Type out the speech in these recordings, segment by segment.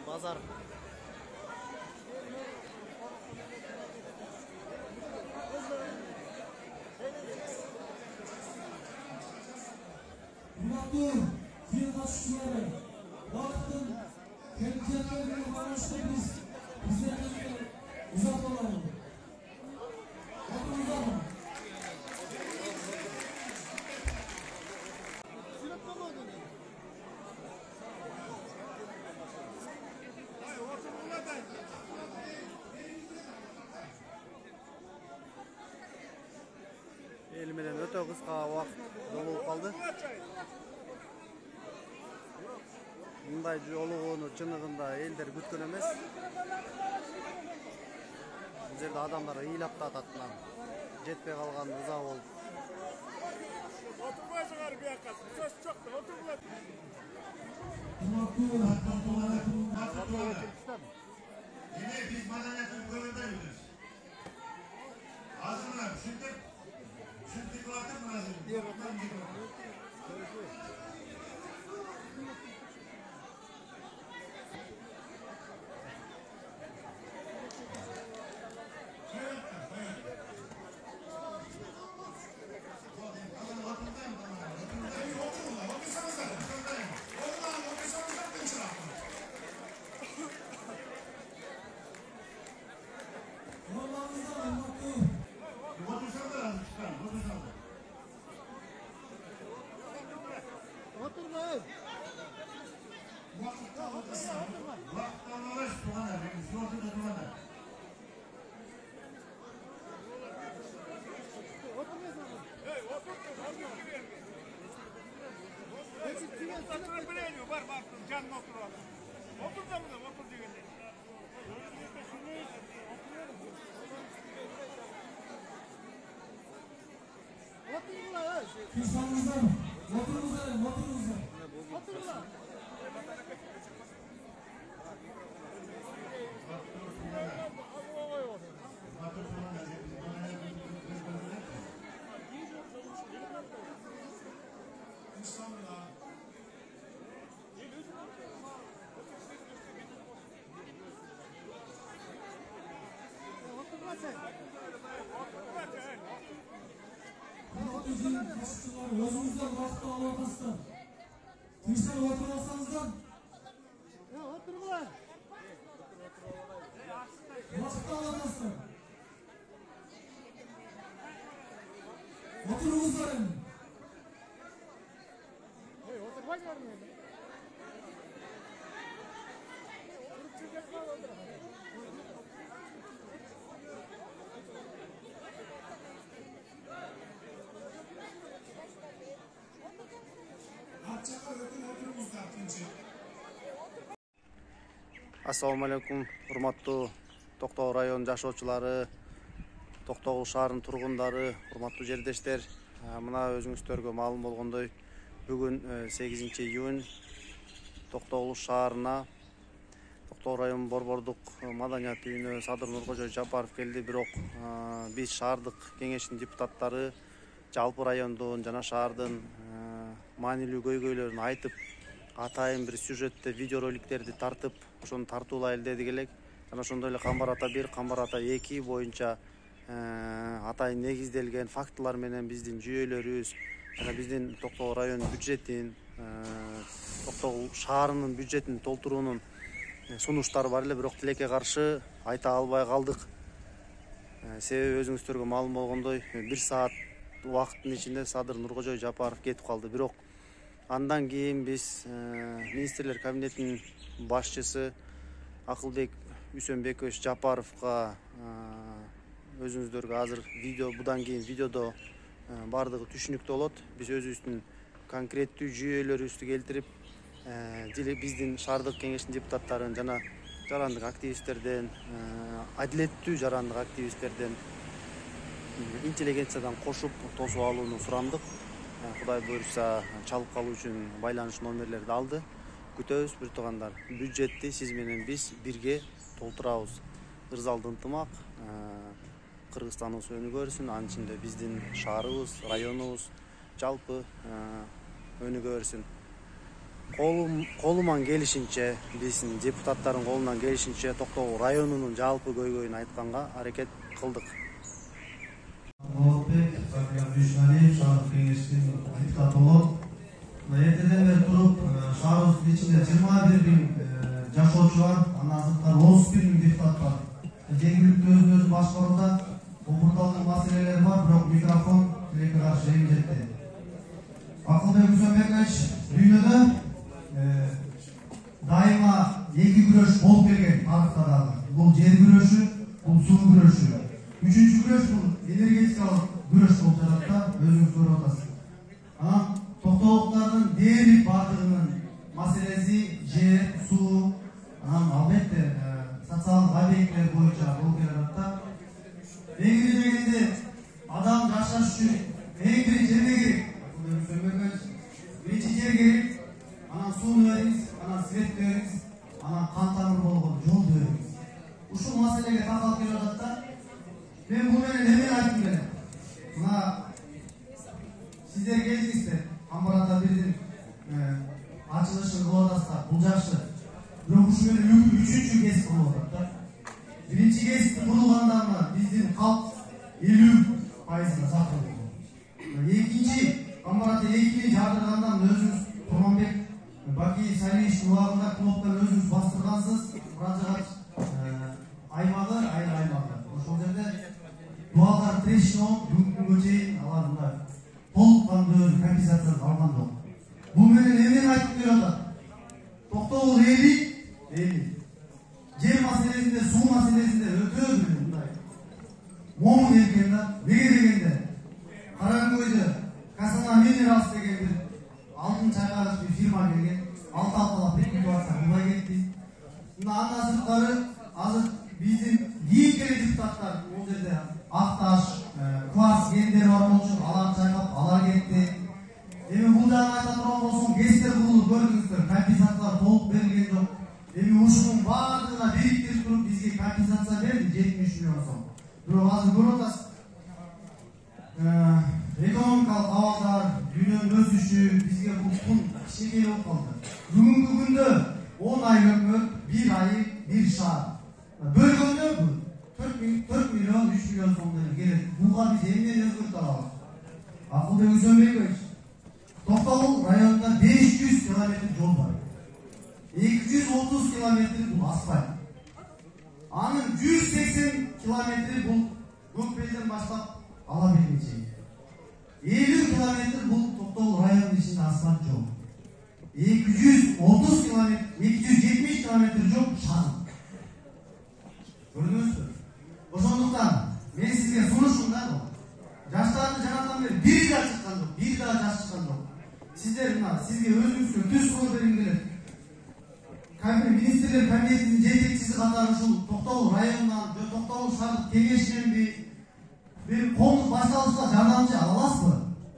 Bazar. Hürmetli film başçıları, vaktin kentiyatlarının varışta bizlerden uzak olalım. Bakın uzakım. Elimden öte kısa vaqt jolug'up kaldı. Bunday jolug'uunu çınıgında elder kütkөн emes. Bu jerde adamlar ыйлап da atatынан жетпей kalgan ыза болуp. Oturmayacaklar bir yakası. Söz çok da oturmayacak. Yine biz madaniyatın köyünde yürüyoruz. Ağzına şimdi kılatıp mı lazım? Var baktım canlı oturalım. Otur da mı otur diyor. Kırsanızdan, motorunuzdan. Oturun. Bizim başçılar özümüzden vakti alamazsan. Tırsan oturmasanızdan. Ya oturma lan. Vakti alamazsan. Oturunuzdan. Hey oturmak var mı? Oturup çıkacak var orada. Assalamu alaikum, урматтуу Токтогул районунун жашоочулары, Токтогул шаарынын тургундары, урматтуу жердештер. Мына өзүңүздөргө маалым болгондой, бүгүн 8-июнь Токтогул шаарына Токтогул районунун борбордук маданият үйүнө Садыр Нуркожой Жапаров келди. Бирок биз шаардык кеңештин депутаттары жалпы райондун жана шаардын маанилүү көйгөйлөрүн айтып, атайын бир сюжетте видеороликтерди тартып, ошону тартуулайлы дедик элек. Жана ошондой эле Камбар ата 1, Камбар ата 2 боюнча атайын негизделген фактылар менен биздин жүйөлөрүбүз жана биздин Токтогул районунун бюджетин, Токтогул шаарынын бюджетин толтуруунун сунуштары бар эле, бирок тилекке каршы айта албай калдык. Себеби өзүңүздөргө маалым болгондой, 1 саат убакыттын ичинде Садыр Нуркожой Жапаров кетип калды. Бирок андан кийин биз министрлер кабинетинин башчысы Акылбек Үсөнбекович Жапаровго өзүңүздөргө азыр видео, будан кийин видеодо бардыгы түшүнүктүү болот. Биз өзүбүздүн конкреттүү жүйөлөрүбүздү келтирип, биздин шаардык кеңештин депутаттарын жана жарандык активисттерден, адилеттүү жарандык активисттерден, интеллигенциядан кошуп тосуп алууну сурандык. Кудай буйрса чалып калуу үчүн байланыш номерлерди алды. Күтөбүз бир туугандар. Бюджетти сиз менен биз бирге толтурабыз. Ырзалды ынтымак, Кыргызстаныбыз өнүгө берсин. Анын ичинде биздин шаарыбыз, районубуз жалпы önüge örsün. Kolumdan gelişince, биздин депутаттардын колунан gelişince Токтогул районунун жалпы көйгөйүн айтканга аракет кылдык. Болотбек Сакиян Дүйшмәлиев, шаардык кеңештин депутаты болуп, эртеден бери туруп, шаарыбыздын ичинде 21 bin жашоочу бар, андан сырткары 31 bin депутат бар. Жергиликтүү өзүн башкарууда укукталган маселелер бар, бирок микрофон тилекке каршы жетти. Акылбек Үсөнбекович дүйнөдө дайыма эки күрөш болуп келген тарыхта дагы. Бул жер күрөшү, бул суу күрөшү. Үчүнчү күрөш бул энергетикалык күрөш болуп жатат да, өзүңүз көрүп атасыз. Токтогулдардын дээрлик бардыгынын маселеси жер, суу, албетте социалдык объекттер боюнча болуп келатат да. Эң дегенде адам жашаш үчүн эң биринчи эмне керек? Биринчи жер керек. Анан сууну бериңиз, анан свет бериңиз, анан кан тамыр болгон жол бериңиз. Ушул маселеге такалып келип атат да. Мен бул менен эмне айткым келет? Мына сиздер келдиңиздер, Камбарата бирдин ачылышын кылып атасыздар, бул жакшы. Бирок ушу менен үчүнчү кесип болуп атат да. Биринчи кесип курулгандан биздин калк 50%-га сакталды. Экинчи Камбарата 2-ни жардыргандан өзүңүз Турманбек Баки Салиевичтин убагында клубтан өзүңүз бастыргансыз, Муражат аймагы, айыл аймагы. Ошол жерде дуалдар трешно, бүгүнкү күнгө чейин алар мындай толук кандуу компенсация алган жок. Бул менен эмнени айтып келип атат? Токтогул эли жер маселесинде, суу маселесинде өтө мындай момун экен да. Неге дегенде Каракөйдө Касана Минералс деген бир алтын чайкагыч бир фирма келген, алты прикип барса булай кетти. Андан сырткары азыр биздин кийинки депутаттар бул жерде Акташ, Кварц гендери бар болчу, алар чайкап, алар кетти. Эми бул жагын айта турган болсоң, ГЭСтер курулуп көрдүңүздөр, компенсациялар толук берилген жок. Эми ушунун баардыгына бириктирип туруп бизге компенсация берди 70 миллион сом. Бирок азыр көрүп атасыз, экономикалык абалдар, дүйнөнүн өсүшү бизге бул кун кичинекей болуп калды. Бүгүнкү күндө 10 ай өкмөт, 1 ай, 1 шаар. Бөлгөндө 4 миллион, 3 миллион сомдон келет. Буга биз эмнени өзгөртө алабыз? Акылбек Үсөнбекович, Токтогул районунда 500 километр жол бар. 230 километри бул асфальт. Анын 180 километри бул Көкбелден баштап ала берген чейин. 50 километр бул Токтогул районунун ичинде асфальт жол. 230 километр, 270 километр жол шагын. Көрдүңүзбү? Ошондуктан мен сизге сунушум да бул. Жаштарды жанатан бери бир да чыккан жок, бир да жаш чыккан жок. Сиздер мына сизге өзүңүзгө түз кылып бергим келет. Министрлер кабинетинин жетекчиси катары ушул Токтогул районунан, Токтогул шаардык кеңешинен бир коомдук башталышка жардамчы ала аласызбы?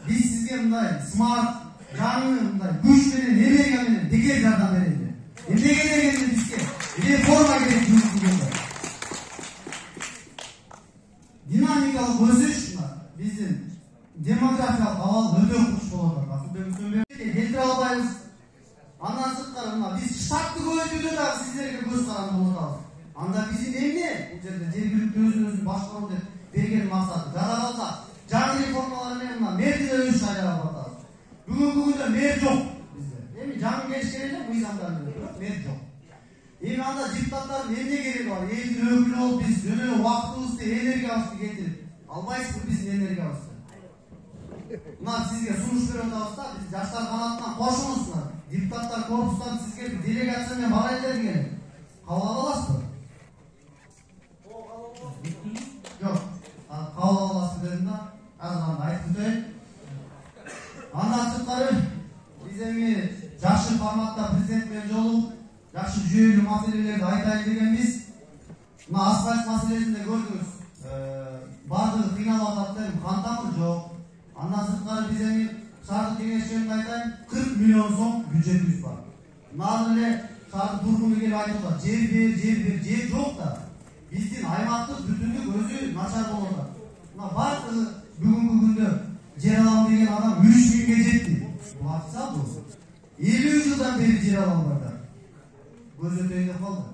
Биз сизге мындай смарт, жаңы мындай күч менен, энергия менен деке жардам берели. Эмнеге дегенде бизге реформа керек жүргүзгөндө. Динамикалык өсүш биздин демографиялык абал өтө куш болуп атат. Акылбек Үсөнбекович келтире албайбыз. Андан сырткары мына биз штатты көбөйтүүдө дагы сиздерге көз каранды болуп атабыз. Анда биздин эмне? Бул жерде жергиликтүү өзүн башкаруу деп берген максаты. Жада калса жаңы реформалар менен мына мэрди да өз шайлап атабыз. Бүгүнкү күндө мэр жок бизде. Эми жаңы келишкен эле мыйзамдар менен мэр жок. Эми анда депутаттардын эмне кереги бар? Элдин өкүлү болуп биз жөн эле убактыбызды, энергиябызды кетирип албайсызбы биздин энергиябызды? Мына сизге сунуш берип атабыз да, биз жаштар канатынан кошулуңуздар. Депутаттар корпустан сизге бир делегация менен барайлар келет. Кабыл ала аласызбы? Жок. Кабыл ала аласыз дедим да. Азыр анда айтып өтөйүн. Андан сырткары биз эми жакшы форматта президент менен жолугуп, жакшы жүйөлүү маселелерди айтайын дегенбиз. Мына асфальт маселесинде көрдүңүз. Бардыгы кыйналып атат, кан тамыр жок. Андан сырткары биз эми шаардык кеңешченин айтайын 40 миллион сом бюджетибиз бар. Мына эле шаардык тургуну келип айтып атат, жер жок да. Биздин аймактык бүтүндүк өзү начар болуп атат. Мына бардыгы бүгүнкү күндө жер алам деген адам 3 миңге жетти. Bu atsa bu. 50 yıldan beri yer alanlarda. Göz öteyinde kaldı.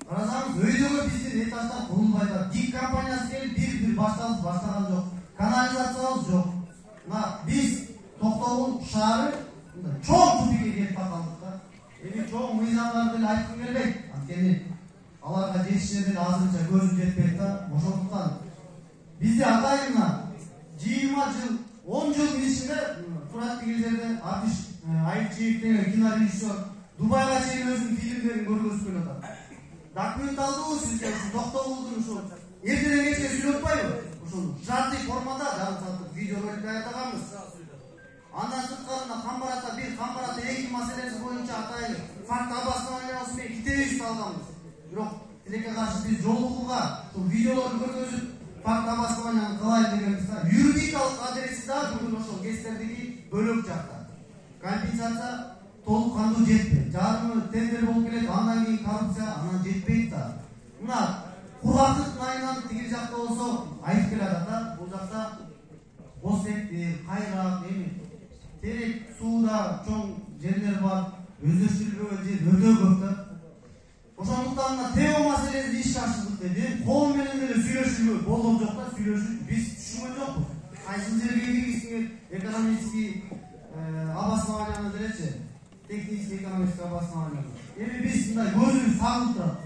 Karasanız öydегі біздің этаждан құрылмайды. ДИК компаниясы келіп bir başlagan жоқ. Kanalizasyonumuz жоқ. Biz Toktogул шаары чоң тупикке келіп тақалдық да. Эми чоң мыйзамдарды деле айткым келбейт. Анткени аларга жетишине деле азырынча көзүм жетпейт да. Ошондуктан бизде атайына 20 жыл, 10 жылдын ичинде Турат деген жерде Атиш Айчиев деген кинорежиссер Дубайга чейин өзүнүн фильмдерин көргөзүп келатат. Документалдуу сизге Токтогулдун ушу эртеден кечке сүйлөп атпайбы? Ушул жарты формада жарым сааттык видеоролик даярдаганбыз. Андан сырткарында Камбарата 1, Камбарата 2 маселеси боюнча атайын факт обоснованиясы менен китебиз салганбыз. Бирок тилекке каршы биз жолугуга ушул видеолорду көргөзүп факт обоснованияны кылайын дегенбиз да. Юридикалык адреси да бүгүн ошол кестердеги бөлөк жакта. Компенсация толук кандуу жетпейт. Жарымы тендер болуп келет, андан кийин коррупция, анан жетпейт да. Мына кургактык айынан тигил жакта болсо айтып келатат да. Бул жакта Босбектир, Кайрак, эми терек сууда чоң жерлер бар, өздөштүрүлбөгөн жер өтө көп да. Ошондуктан ТЭО маселесин ишке ашырдык деди. Кол менен деле сүйлөшүүгө болгон жок да, сүйлөшүп биз түшүнгөн жокпуз. Кайсы жерге киргизсиңер экономический обоснованияны делечи, технический экономический обоснованияны. Эми биз мындай көзүбүз сагылып турат.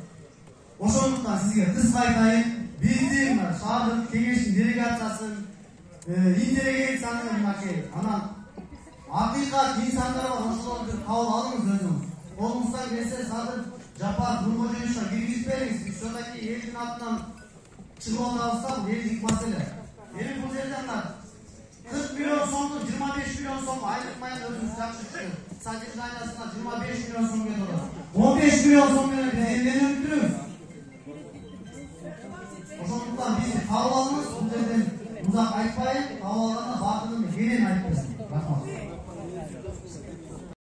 Ошондуктан сизге кыска айтайын, биздин шаардык кеңештин делегациясын интеллигенцияны мынакей анан акыйкат инсандар бар, ошолорду кабыл алыңыз өзүңүз. Колуңуздан келсе азыр Жапар Нуркожоевичке киргизип бериңиз. Биз все-таки элдин атынан чыгып атабыз да, бул элдик маселе. Эми бул жерде 40 миллион сомду 25 миллион сом айлык майын өзүңүз жакшы түшүнүп, содержаниясына 25 миллион сом кетип атат. 15 миллион сом менен биз эмнени өттүрөбүз? Ошондуктан биз кабыл алыңыз, бул жерден узак айтпайын, кабыл алганда бакытын кенен айтып берсин. Рахмат.